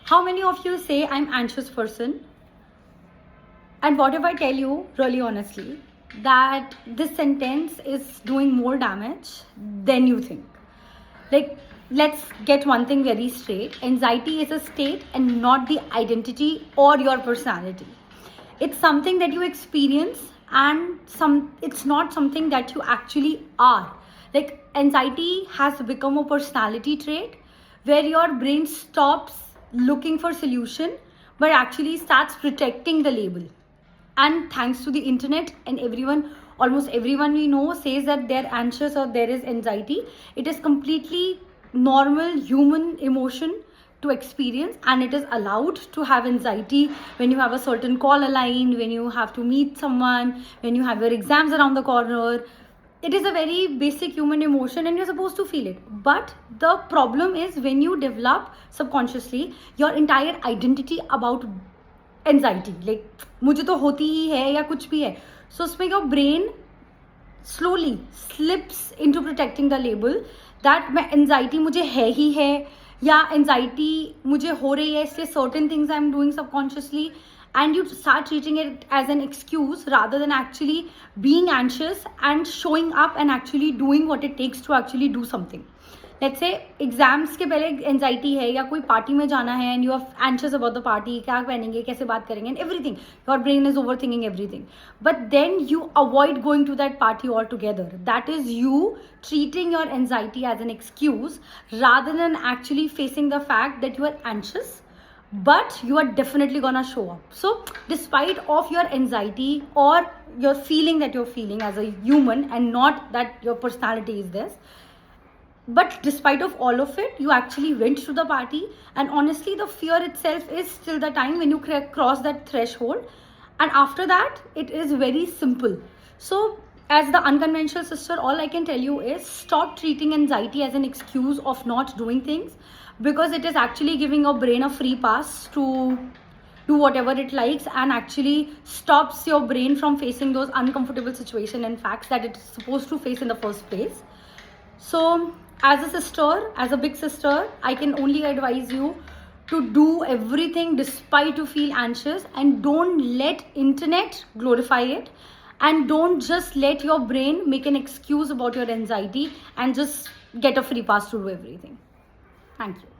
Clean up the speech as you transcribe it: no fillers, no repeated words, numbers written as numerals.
How many of you say I'm anxious person? And what if I tell you really honestly that this sentence is doing more damage than you think? Like, let's get one thing very straight. Anxiety is a state and not the identity or your personality. It's something that you experience, and it's not something that you actually are. Like, anxiety has become a personality trait where your brain stops looking for solution but actually starts protecting the label. And thanks to the internet and everyone, almost everyone we know says that they're anxious or there is anxiety. It is completely normal human emotion to experience, and it is allowed to have anxiety when you have a certain call aligned, when you have to meet someone, when you have your exams around the corner. It is a very basic human emotion and you're supposed to feel it. But the problem is when you develop subconsciously your entire identity about anxiety, like मुझे तो होती ही है या कुछ भी है, सो उसमें your brain slowly slips into protecting the label that मैं एनजाइटी मुझे है ही है, या एनजाइटी मुझे हो रही है इसलिए certain things I am doing subconsciously, and you start treating it as an excuse rather than actually being anxious and showing up and actually doing what it takes to actually do something. Let's say exams के पहले anxiety है या कोई party में जाना है and you are anxious about the party, क्या पहनेंगे, कैसे बात करेंगे, and everything, your brain is over thinking everything, but then you avoid going to that party all together. That is you treating your anxiety as an excuse rather than actually facing the fact that you are anxious, but you are definitely gonna show up. So despite of your anxiety or your feeling that you're feeling as a human and not that your personality is this, but despite of all of it, you actually went to the party, and honestly the fear itself is still the time when you cross that threshold, and after that it is very simple. So as the unconventional sister, all I can tell you is stop treating anxiety as an excuse of not doing things, because it is actually giving your brain a free pass to do whatever it likes and actually stops your brain from facing those uncomfortable situations and facts that it is supposed to face in the first place. So as a sister, as a big sister, I can only advise you to do everything despite you feel anxious, and don't let internet glorify it, and don't just let your brain make an excuse about your anxiety and just get a free pass to do everything. Thank you.